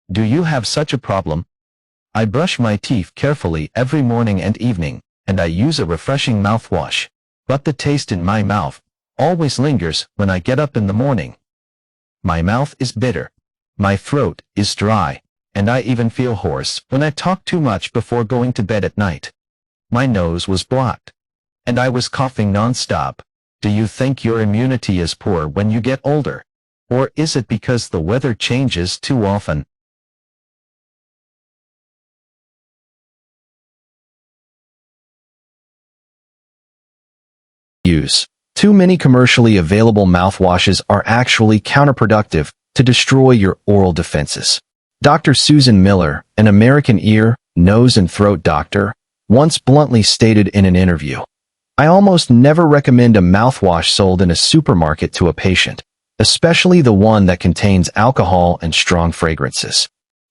Do you have such a problem? I brush my teeth carefully every morning and evening, and I use a refreshing mouthwash. But the taste in my mouth always lingers when I get up in the morning. My mouth is bitter. My throat is dry, and I even feel hoarse when I talk too much before going to bed at night. My nose was blocked, and I was coughing non-stop. Do you think your immunity is poor when you get older? Or is it because the weather changes too often? Use. Too many commercially available mouthwashes are actually counterproductive to destroy your oral defenses. Dr. Susan Miller, an American ear, nose, and throat doctor, once bluntly stated in an interview, "I almost never recommend a mouthwash sold in a supermarket to a patient, especially the one that contains alcohol and strong fragrances."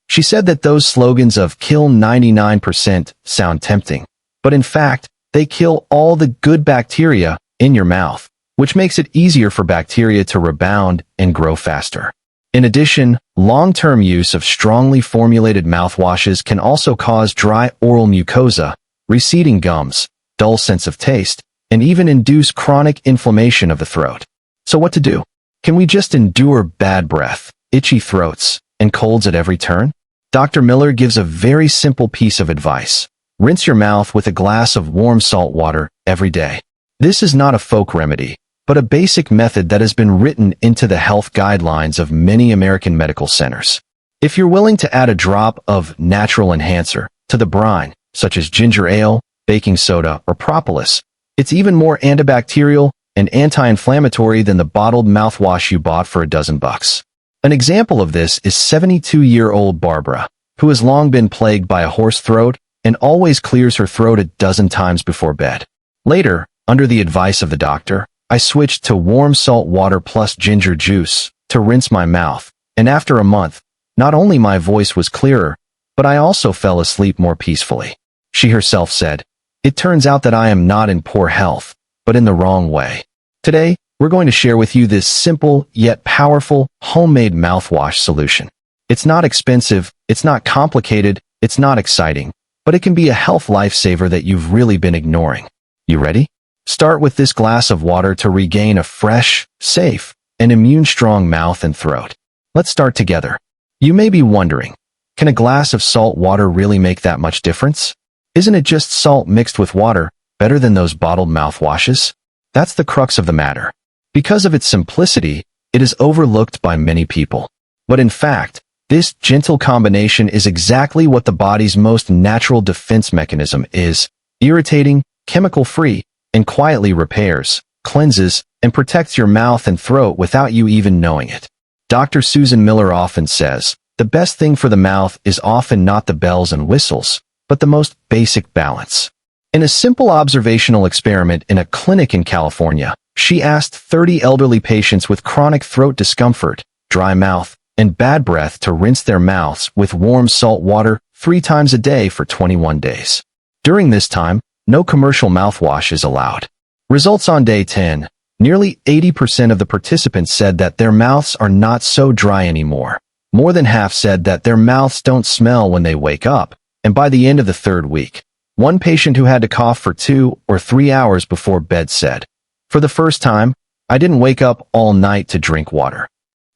She said that those slogans of "kill 99% sound tempting, but in fact, they kill all the good bacteria in your mouth, which makes it easier for bacteria to rebound and grow faster. In addition, long-term use of strongly formulated mouthwashes can also cause dry oral mucosa, receding gums, dull sense of taste, and even induce chronic inflammation of the throat. So what to do? Can we just endure bad breath, itchy throats, and colds at every turn? Dr. Miller gives a very simple piece of advice. Rinse your mouth with a glass of warm salt water every day. This is not a folk remedy, but a basic method that has been written into the health guidelines of many American medical centers. If you're willing to add a drop of natural enhancer to the brine, such as ginger ale, baking soda, or propolis, it's even more antibacterial and anti-inflammatory than the bottled mouthwash you bought for $12. An example of this is 72-year-old Barbara, who has long been plagued by a hoarse throat and always clears her throat a dozen times before bed. Later, under the advice of the doctor, I switched to warm salt water plus ginger juice to rinse my mouth, and after a month, not only my voice was clearer, but I also fell asleep more peacefully. She herself said, "It turns out that I am not in poor health, but in the wrong way." Today, we're going to share with you this simple yet powerful homemade mouthwash solution. It's not expensive, it's not complicated, it's not exciting, but it can be a health lifesaver that you've really been ignoring. You ready? Start with this glass of water to regain a fresh, safe, and immune-strong mouth and throat. Let's start together. You may be wondering, can a glass of salt water really make that much difference? Isn't it just salt mixed with water, better than those bottled mouthwashes? That's the crux of the matter. Because of its simplicity, it is overlooked by many people. But in fact, this gentle combination is exactly what the body's most natural defense mechanism is: irritating, chemical-free, and quietly repairs, cleanses, and protects your mouth and throat without you even knowing it. Dr. Susan Miller often says, the best thing for the mouth is often not the bells and whistles, but the most basic balance. In a simple observational experiment in a clinic in California, she asked 30 elderly patients with chronic throat discomfort, dry mouth, and bad breath to rinse their mouths with warm salt water 3 times a day for 21 days. During this time, no commercial mouthwash is allowed. Results on day 10. Nearly 80% of the participants said that their mouths are not so dry anymore. More than half said that their mouths don't smell when they wake up, and by the end of the 3rd week, one patient who had to cough for 2 or 3 hours before bed said, "For the first time, I didn't wake up all night to drink water."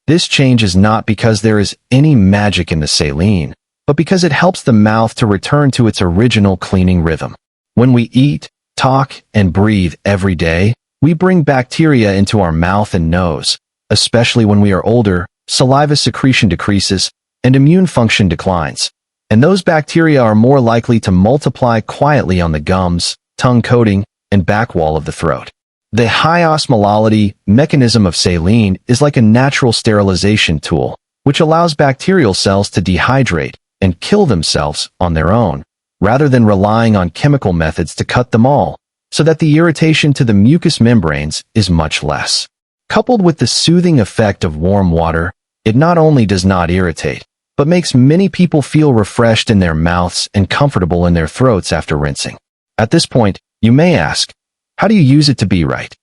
This change is not because there is any magic in the saline, but because it helps the mouth to return to its original cleaning rhythm. When we eat, talk, and breathe every day, we bring bacteria into our mouth and nose. Especially when we are older, saliva secretion decreases and immune function declines. And those bacteria are more likely to multiply quietly on the gums, tongue coating, and back wall of the throat. The high osmolality mechanism of saline is like a natural sterilization tool, which allows bacterial cells to dehydrate and kill themselves on their own, rather than relying on chemical methods to cut them all, so that the irritation to the mucous membranes is much less. Coupled with the soothing effect of warm water, it not only does not irritate, but makes many people feel refreshed in their mouths and comfortable in their throats after rinsing. At this point, you may ask, how do you use it to be right?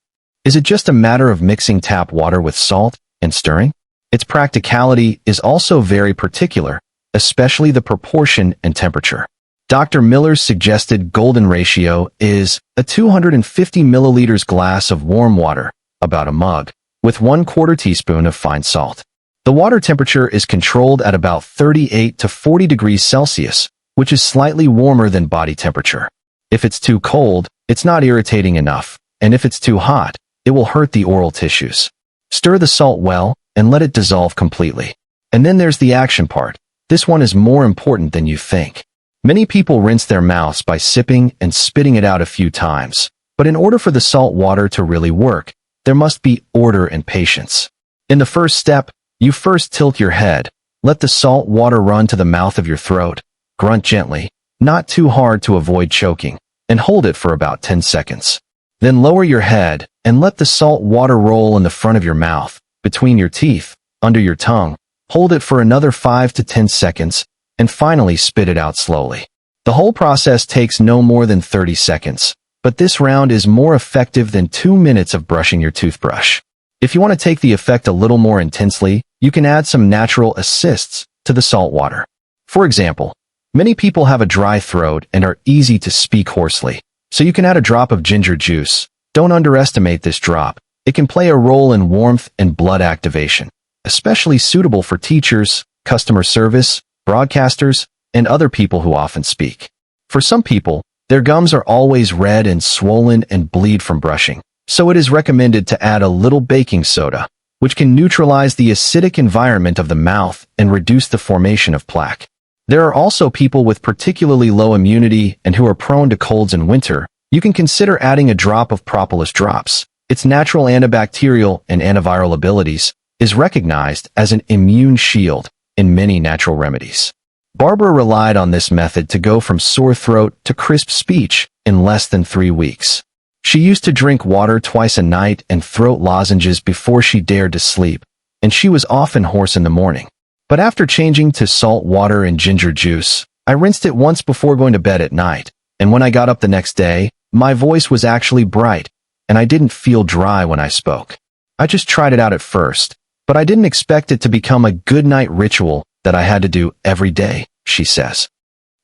Is it just a matter of mixing tap water with salt and stirring? Its practicality is also very particular, especially the proportion and temperature. Dr. Miller's suggested golden ratio is a 250 milliliters glass of warm water, about a mug, with 1/4 teaspoon of fine salt. The water temperature is controlled at about 38 to 40 degrees Celsius, which is slightly warmer than body temperature. If it's too cold, it's not irritating enough, and if it's too hot, it will hurt the oral tissues. Stir the salt well and let it dissolve completely. And then there's the action part. This one is more important than you think. Many people rinse their mouths by sipping and spitting it out a few times. But in order for the salt water to really work, there must be order and patience. In the first step, you first tilt your head, let the salt water run to the mouth of your throat, grunt gently, not too hard to avoid choking, and hold it for about 10 seconds. Then lower your head and let the salt water roll in the front of your mouth, between your teeth, under your tongue. Hold it for another 5 to 10 seconds, and finally spit it out slowly. The whole process takes no more than 30 seconds, but this round is more effective than 2 minutes of brushing your toothbrush. If you want to take the effect a little more intensely, you can add some natural assists to the salt water. For example, many people have a dry throat and are easy to speak hoarsely, so you can add a drop of ginger juice. Don't underestimate this drop. It can play a role in warmth and blood activation, especially suitable for teachers, customer service, broadcasters, and other people who often speak. For some people, their gums are always red and swollen and bleed from brushing, so it is recommended to add a little baking soda, which can neutralize the acidic environment of the mouth and reduce the formation of plaque. There are also people with particularly low immunity and who are prone to colds in winter. You can consider adding a drop of propolis drops. Its natural antibacterial and antiviral abilities is recognized as an immune shield in many natural remedies. Barbara relied on this method to go from sore throat to crisp speech in less than 3 weeks. She used to drink water twice a night and throat lozenges before she dared to sleep, and she was often hoarse in the morning. But after changing to salt water and ginger juice, I rinsed it once before going to bed at night, and when I got up the next day, my voice was actually bright, and I didn't feel dry when I spoke. I just tried it out at first, but I didn't expect it to become a good night ritual that I had to do every day, she says.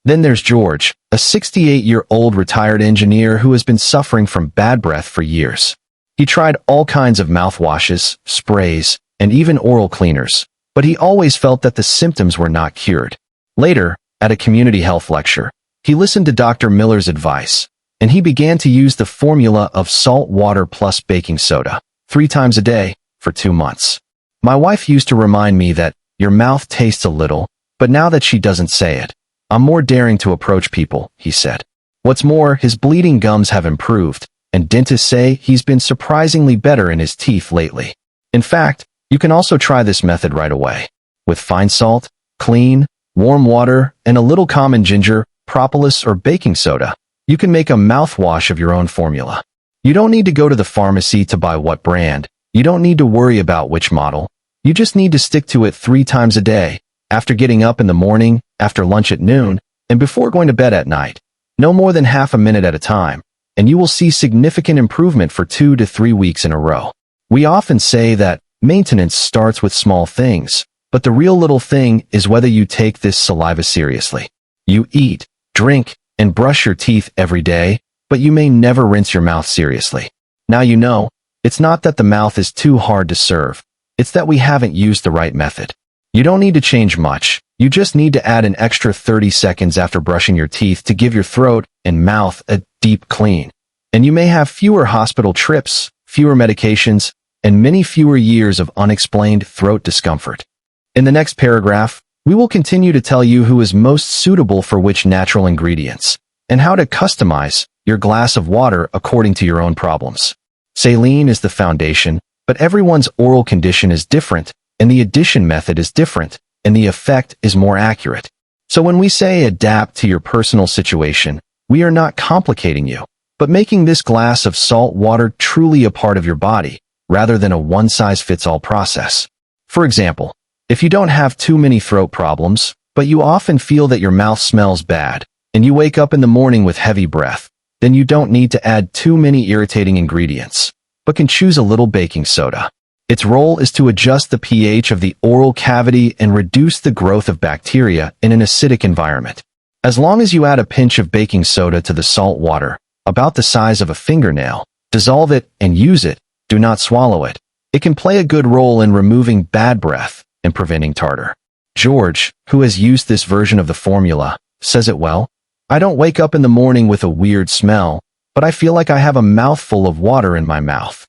Then there's George, a 68-year-old retired engineer who has been suffering from bad breath for years. He tried all kinds of mouthwashes, sprays, and even oral cleaners, but he always felt that the symptoms were not cured. Later, at a community health lecture, he listened to Dr. Miller's advice, and he began to use the formula of salt water plus baking soda 3 times a day for 2 months. My wife used to remind me that your mouth tastes a little, but now that she doesn't say it, I'm more daring to approach people, he said. What's more, his bleeding gums have improved, and dentists say he's been surprisingly better in his teeth lately. In fact, you can also try this method right away. With fine salt, clean, warm water, and a little common ginger, propolis, or baking soda, you can make a mouthwash of your own formula. You don't need to go to the pharmacy to buy what brand. You don't need to worry about which model. You just need to stick to it 3 times a day, after getting up in the morning, after lunch at noon, and before going to bed at night. No more than half a minute at a time, and you will see significant improvement for 2 to 3 weeks in a row. We often say that maintenance starts with small things, but the real little thing is whether you take this saliva seriously. You eat, drink, and brush your teeth every day, but you may never rinse your mouth seriously. Now you know, it's not that the mouth is too hard to serve, it's that we haven't used the right method. You don't need to change much, you just need to add an extra 30 seconds after brushing your teeth to give your throat and mouth a deep clean. And you may have fewer hospital trips, fewer medications, and many fewer years of unexplained throat discomfort. In the next paragraph, we will continue to tell you who is most suitable for which natural ingredients, and how to customize your glass of water according to your own problems. Saline is the foundation, but everyone's oral condition is different, and the addition method is different, and the effect is more accurate. So when we say adapt to your personal situation, we are not complicating you, but making this glass of salt water truly a part of your body, rather than a one-size-fits-all process. For example, if you don't have too many throat problems, but you often feel that your mouth smells bad, and you wake up in the morning with heavy breath, then you don't need to add too many irritating ingredients, but can choose a little baking soda. Its role is to adjust the pH of the oral cavity and reduce the growth of bacteria in an acidic environment. As long as you add a pinch of baking soda to the salt water, about the size of a fingernail, dissolve it and use it, do not swallow it. It can play a good role in removing bad breath and preventing tartar. George, who has used this version of the formula, says it well. I don't wake up in the morning with a weird smell, but I feel like I have a mouthful of water in my mouth.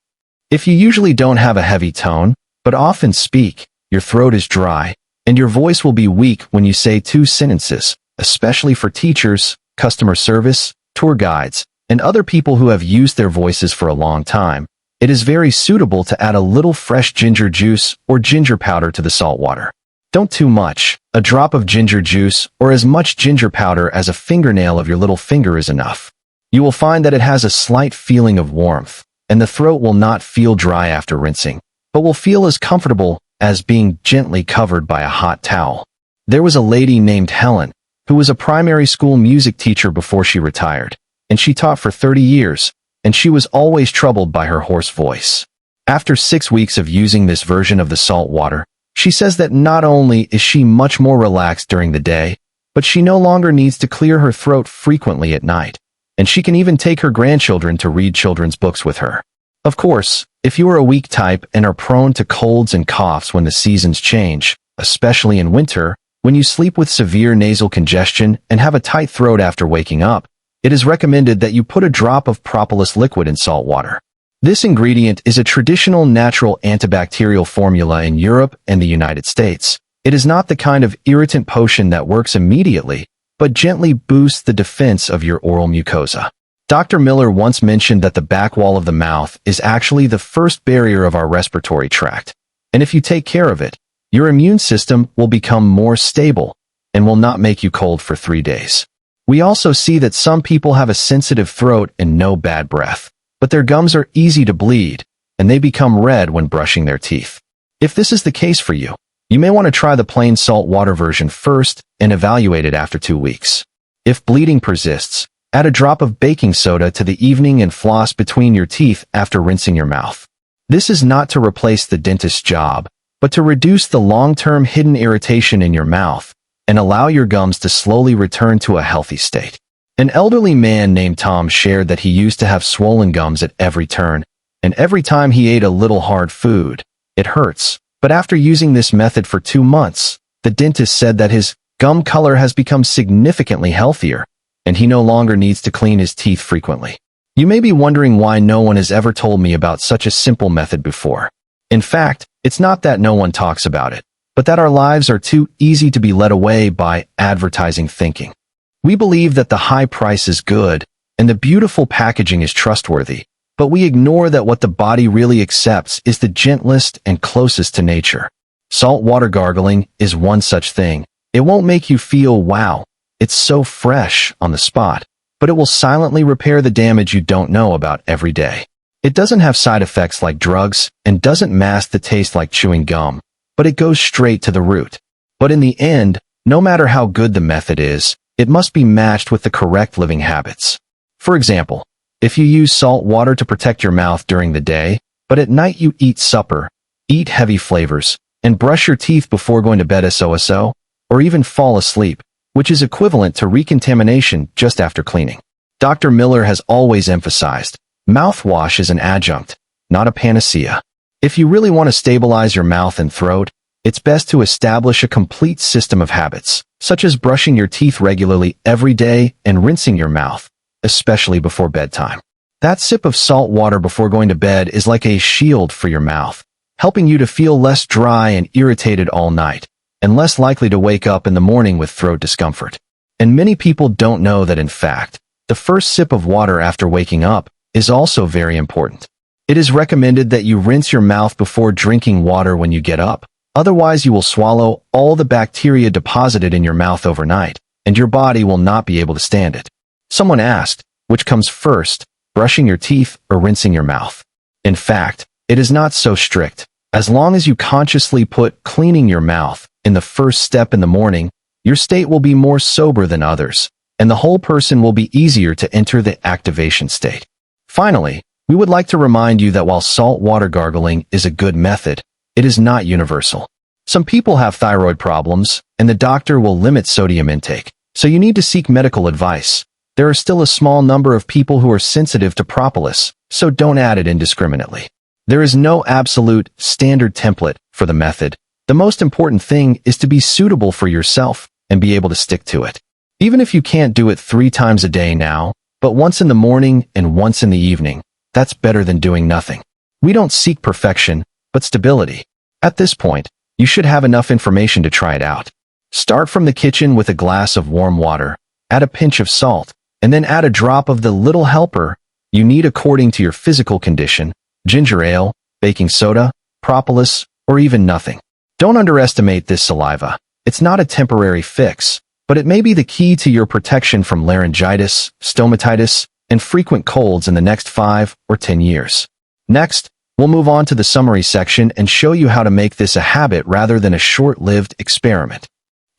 If you usually don't have a heavy tone, but often speak, your throat is dry, and your voice will be weak when you say 2 sentences, especially for teachers, customer service, tour guides, and other people who have used their voices for a long time. It is very suitable to add a little fresh ginger juice or ginger powder to the salt water. Don't too much. A drop of ginger juice or as much ginger powder as a fingernail of your little finger is enough. You will find that it has a slight feeling of warmth, and the throat will not feel dry after rinsing, but will feel as comfortable as being gently covered by a hot towel. There was a lady named Helen, who was a primary school music teacher before she retired, and she taught for 30 years, and she was always troubled by her hoarse voice. After 6 weeks of using this version of the salt water, she says that not only is she much more relaxed during the day, but she no longer needs to clear her throat frequently at night, and she can even take her grandchildren to read children's books with her. Of course, if you are a weak type and are prone to colds and coughs when the seasons change, especially in winter, when you sleep with severe nasal congestion and have a tight throat after waking up, it is recommended that you put a drop of propolis liquid in salt water. This ingredient is a traditional natural antibacterial formula in Europe and the United States. It is not the kind of irritant potion that works immediately, but gently boosts the defense of your oral mucosa. Dr. Miller once mentioned that the back wall of the mouth is actually the first barrier of our respiratory tract, and if you take care of it, your immune system will become more stable and will not make you cold for 3 days. We also see that some people have a sensitive throat and no bad breath, but their gums are easy to bleed, and they become red when brushing their teeth. If this is the case for you, you may want to try the plain salt water version first and evaluate it after 2 weeks. If bleeding persists, add a drop of baking soda to the evening and floss between your teeth after rinsing your mouth. This is not to replace the dentist's job, but to reduce the long-term hidden irritation in your mouth and allow your gums to slowly return to a healthy state. An elderly man named Tom shared that he used to have swollen gums at every turn, and every time he ate a little hard food, it hurts. But after using this method for 2 months, the dentist said that his gum color has become significantly healthier, and he no longer needs to clean his teeth frequently. You may be wondering why no one has ever told me about such a simple method before. In fact, it's not that no one talks about it, but that our lives are too easy to be led away by advertising thinking. We believe that the high price is good and the beautiful packaging is trustworthy, but we ignore that what the body really accepts is the gentlest and closest to nature. Salt water gargling is one such thing. It won't make you feel, wow, it's so fresh on the spot, but it will silently repair the damage you don't know about every day. It doesn't have side effects like drugs and doesn't mask the taste like chewing gum, but it goes straight to the root. But in the end, no matter how good the method is, it must be matched with the correct living habits. For example, if you use salt water to protect your mouth during the day, but at night you eat supper, eat heavy flavors, and brush your teeth before going to bed so, or even fall asleep, which is equivalent to recontamination just after cleaning. Dr. Miller has always emphasized, mouthwash is an adjunct, not a panacea. If you really want to stabilize your mouth and throat, it's best to establish a complete system of habits, such as brushing your teeth regularly every day and rinsing your mouth, especially before bedtime. That sip of salt water before going to bed is like a shield for your mouth, helping you to feel less dry and irritated all night, and less likely to wake up in the morning with throat discomfort. And many people don't know that in fact, the first sip of water after waking up is also very important. It is recommended that you rinse your mouth before drinking water when you get up. Otherwise, you will swallow all the bacteria deposited in your mouth overnight, and your body will not be able to stand it. Someone asked, which comes first, brushing your teeth or rinsing your mouth? In fact, it is not so strict. As long as you consciously put cleaning your mouth in the first step in the morning, your state will be more sober than others, and the whole person will be easier to enter the activation state. Finally, We would like to remind you that while salt water gargling is a good method, it is not universal. Some people have thyroid problems, and the doctor will limit sodium intake, so you need to seek medical advice. There are still a small number of people who are sensitive to propolis, so don't add it indiscriminately. There is no absolute, standard template for the method. The most important thing is to be suitable for yourself and be able to stick to it. Even if you can't do it 3 times a day now, but once in the morning and once in the evening, that's better than doing nothing. We don't seek perfection, but stability. At this point, you should have enough information to try it out. Start from the kitchen with a glass of warm water, add a pinch of salt, and then add a drop of the little helper you need according to your physical condition: ginger ale, baking soda, propolis, or even nothing. Don't underestimate this saliva. It's not a temporary fix, but it may be the key to your protection from laryngitis, stomatitis, and frequent colds in the next 5 or 10 years. Next, we'll move on to the summary section and show you how to make this a habit rather than a short-lived experiment.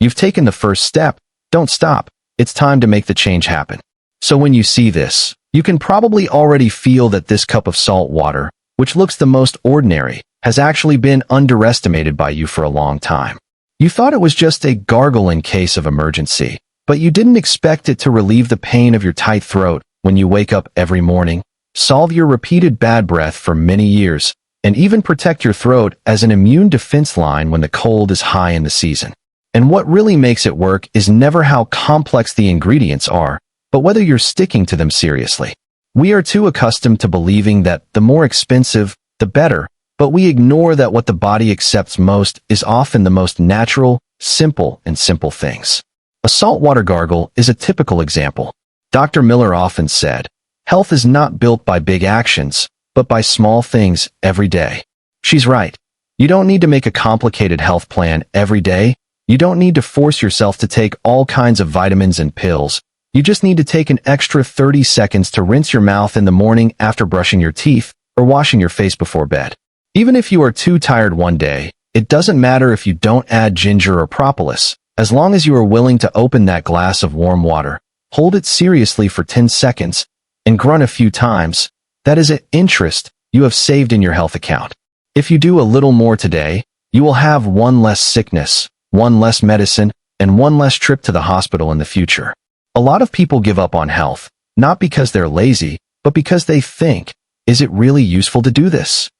You've taken the first step. Don't stop. It's time to make the change happen. So when you see this, you can probably already feel that this cup of salt water, which looks the most ordinary, has actually been underestimated by you for a long time. You thought it was just a gargle in case of emergency, but you didn't expect it to relieve the pain of your tight throat when you wake up every morning, solve your repeated bad breath for many years, and even protect your throat as an immune defense line when the cold is high in the season. And what really makes it work is never how complex the ingredients are, but whether you're sticking to them seriously. We are too accustomed to believing that the more expensive, the better, but we ignore that what the body accepts most is often the most natural, simple things. A saltwater gargle is a typical example. Dr. Miller often said, "Health is not built by big actions, but by small things every day." She's right. You don't need to make a complicated health plan every day. You don't need to force yourself to take all kinds of vitamins and pills. You just need to take an extra 30 seconds to rinse your mouth in the morning after brushing your teeth or washing your face before bed. Even if you are too tired one day, it doesn't matter if you don't add ginger or propolis. As long as you are willing to open that glass of warm water, hold it seriously for 10 seconds, and grunt a few times, that is an interest you have saved in your health account. If you do a little more today, you will have one less sickness, one less medicine, and one less trip to the hospital in the future. A lot of people give up on health, not because they're lazy, but because they think, is it really useful to do this?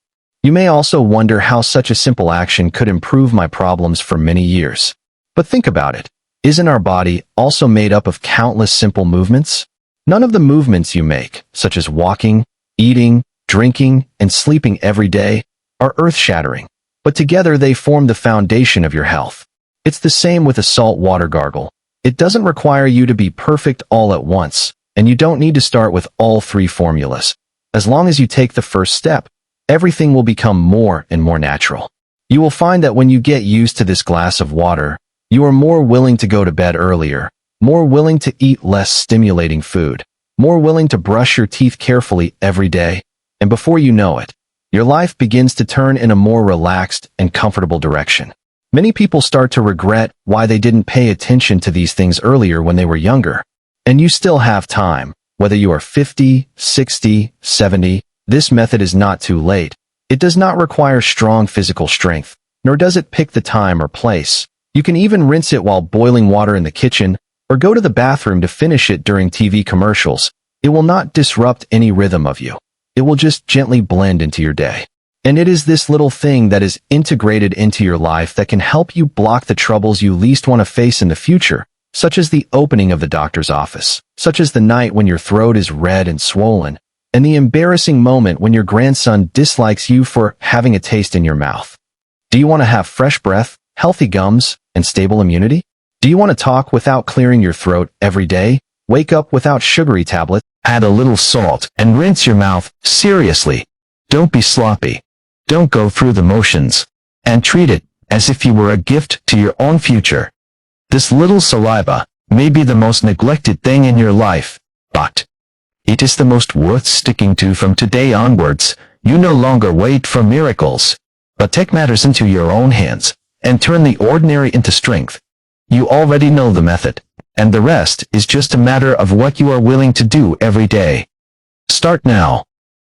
You may also wonder how such a simple action could improve my problems for many years. But think about it. Isn't our body also made up of countless simple movements? None of the movements you make, such as walking, eating, drinking, and sleeping every day, are earth-shattering, but together they form the foundation of your health. It's the same with a salt water gargle. It doesn't require you to be perfect all at once, and you don't need to start with all 3 formulas. As long as you take the first step, everything will become more and more natural. You will find that when you get used to this glass of water, you are more willing to go to bed earlier, more willing to eat less stimulating food, more willing to brush your teeth carefully every day, and before you know it, your life begins to turn in a more relaxed and comfortable direction. Many people start to regret why they didn't pay attention to these things earlier when they were younger. And you still have time, whether you are 50, 60, 70, this method is not too late. It does not require strong physical strength, nor does it pick the time or place. You can even rinse it while boiling water in the kitchen, or go to the bathroom to finish it during TV commercials. It will not disrupt any rhythm of you. It will just gently blend into your day. And it is this little thing that is integrated into your life that can help you block the troubles you least want to face in the future, such as the opening of the doctor's office, such as the night when your throat is red and swollen, and the embarrassing moment when your grandson dislikes you for having a taste in your mouth. Do you want to have fresh breath, healthy gums, and stable immunity? Do you want to talk without clearing your throat every day, wake up without sugary tablets, add a little salt, and rinse your mouth? Seriously, don't be sloppy. Don't go through the motions, and treat it as if you were a gift to your own future. This little saliva may be the most neglected thing in your life, but it is the most worth sticking to from today onwards. You no longer wait for miracles, but take matters into your own hands and turn the ordinary into strength. You already know the method, and the rest is just a matter of what you are willing to do every day. Start now.